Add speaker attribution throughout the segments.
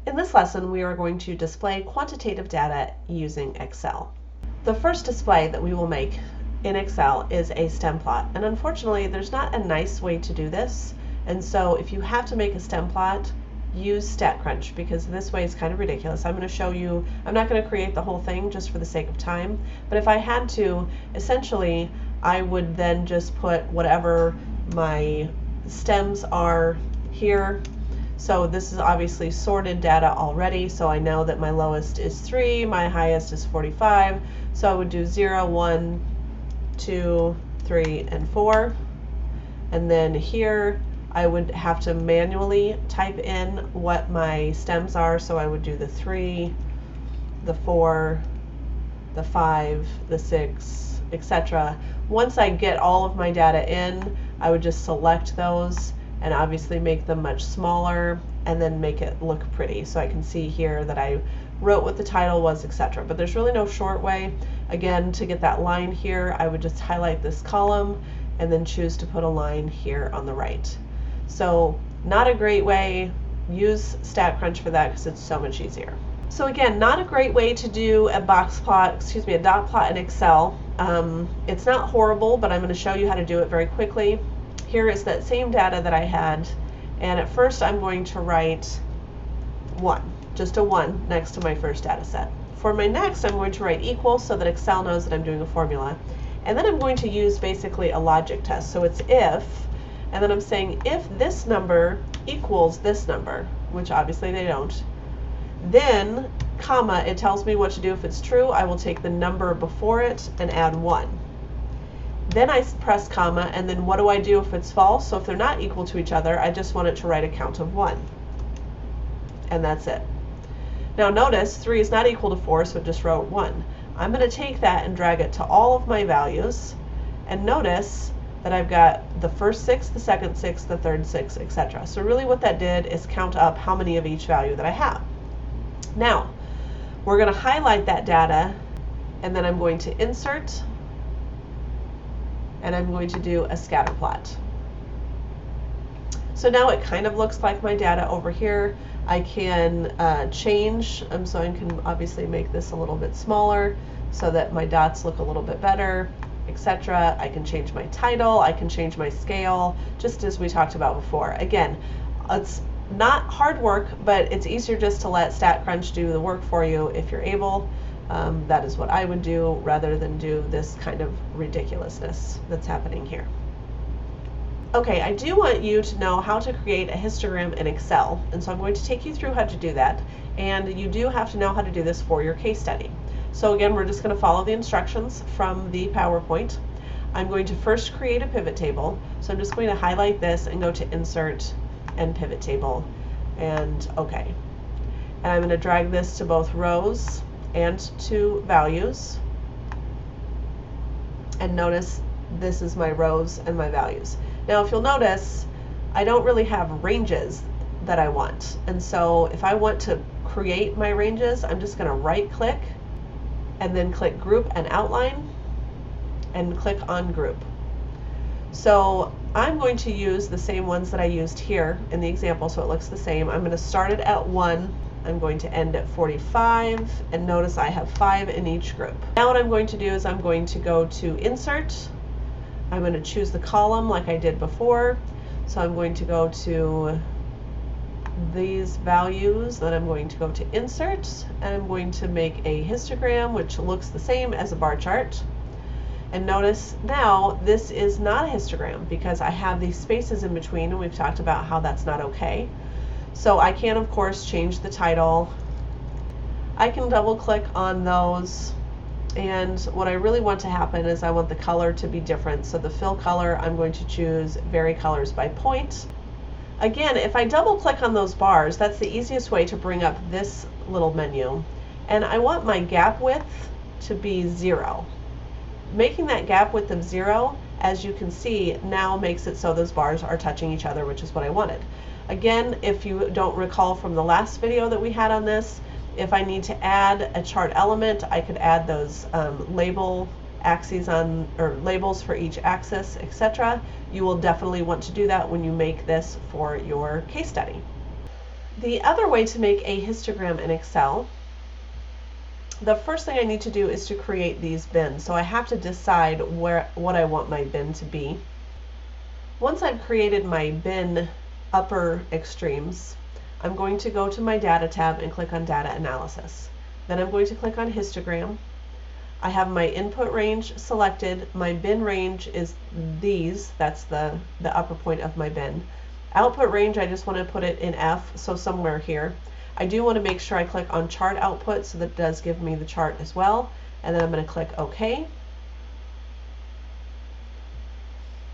Speaker 1: In this lesson, we are going to display quantitative data using Excel. The first display that we will make in Excel is a stem plot, and unfortunately there's not a nice way to do this, and so if you have to make a stem plot, use StatCrunch, because this way is kind of ridiculous. I'm going to show you, I'm not going to create the whole thing just for the sake of time, but if I had to, essentially I would then just put whatever my stems are here. So this is obviously sorted data already, so I know that my lowest is 3, my highest is 45, so I would do 0, 1, 2, 3, and 4, and then here I would have to manually type in what my stems are, so I would do the 3, the 4, the 5, the 6, etc. Once I get all of my data in, I would just select those and obviously make them much smaller and then make it look pretty. So I can see here that I wrote what the title was, etc. But there's really no short way. Again, to get that line here, I would just highlight this column and then choose to put a line here on the right. So not a great way. Use StatCrunch for that because it's so much easier. So again, not a great way to do a box plot, a dot plot in Excel. It's not horrible, but I'm going to show you how to do it very quickly. Here is that same data that I had, and at first I'm going to write 1, just a 1 next to my first data set. For my next, I'm going to write equal so that Excel knows that I'm doing a formula. And then I'm going to use basically a logic test. So it's if, and then I'm saying if this number equals this number, which obviously they don't, then, comma, it tells me what to do if it's true. I will take the number before it and add 1. Then I press comma, and then what do I do if it's false? So if they're not equal to each other, I just want it to write a count of 1. And that's it. Now notice 3 is not equal to 4, so it just wrote 1. I'm going to take that and drag it to all of my values, and notice that I've got the first 6, the second 6, the third 6, etc. So really what that did is count up how many of each value that I have. Now, we're going to highlight that data, and then I'm going to insert, and I'm going to do a scatter plot. So now it kind of looks like my data over here. I can change, so I can obviously make this a little bit smaller so that my dots look a little bit better, etc. I can change my title, I can change my scale, just as we talked about before. Again, it's not hard work, but it's easier just to let StatCrunch do the work for you if you're able. That is what I would do rather than do this kind of ridiculousness that's happening here. Okay, I do want you to know how to create a histogram in Excel, and so I'm going to take you through how to do that, and you do have to know how to do this for your case study. So again, we're just going to follow the instructions from the PowerPoint. I'm going to first create a pivot table, so I'm just going to highlight this and go to Insert and Pivot Table, and OK. And I'm going to drag this to both rows and to values, and notice this is my rows and my values. Now if you'll notice, I don't really have ranges that I want, and so if I want to create my ranges, I'm just going to right click and then click Group and Outline and click on Group. So I'm going to use the same ones that I used here in the example, so it looks the same. I'm going to start it at 1. I'm going to end at 45, and notice I have 5 in each group. Now what I'm going to do is I'm going to go to Insert. I'm going to choose the column like I did before. So I'm going to go to these values, then I'm going to go to Insert, and I'm going to make a histogram which looks the same as a bar chart. And notice now this is not a histogram because I have these spaces in between, and we've talked about how that's not okay. So I can, of course, change the title. I can double click on those, and what I really want to happen is I want the color to be different. So the fill color, I'm going to choose Vary Colors by Point. Again, if I double click on those bars, that's the easiest way to bring up this little menu. And I want my gap width to be 0. Making that gap width of 0, as you can see, now makes it so those bars are touching each other, which is what I wanted. Again, if you don't recall from the last video that we had on this, if I need to add a chart element, I could add those label axes on, or labels for each axis, etc. You will definitely want to do that when you make this for your case study. The other way to make a histogram in Excel, the first thing I need to do is to create these bins. So I have to decide what I want my bin to be. Once I've created my bin upper extremes, I'm going to go to my Data tab and click on Data Analysis. Then I'm going to click on Histogram. I have my input range selected. My bin range is these. That's the upper point of my bin. Output range, I just want to put it in F, so somewhere here. I do want to make sure I click on Chart Output so that it does give me the chart as well. And then I'm going to click OK.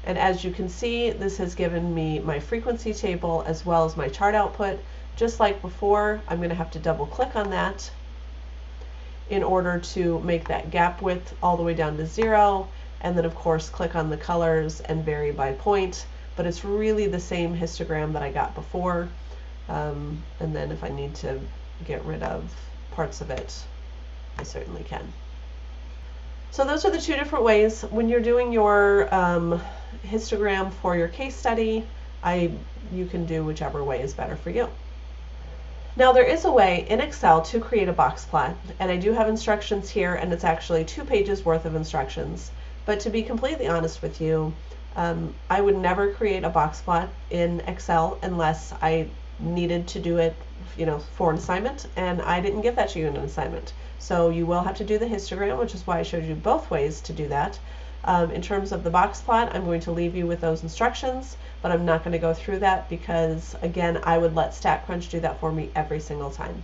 Speaker 1: And as you can see, this has given me my frequency table as well as my chart output. Just like before, I'm going to have to double click on that in order to make that gap width all the way down to 0. And then of course click on the colors and vary by point. But it's really the same histogram that I got before. And then if I need to get rid of parts of it, I certainly can. So those are the two different ways. When you're doing your histogram for your case study, you can do whichever way is better for you. Now there is a way in Excel to create a box plot, and I do have instructions here, and it's actually 2 pages worth of instructions. But to be completely honest with you, I would never create a box plot in Excel unless I needed to do it, for an assignment, and I didn't give that to you in an assignment. So you will have to do the histogram, which is why I showed you both ways to do that. In terms of the box plot, I'm going to leave you with those instructions, but I'm not going to go through that because, again, I would let StatCrunch do that for me every single time.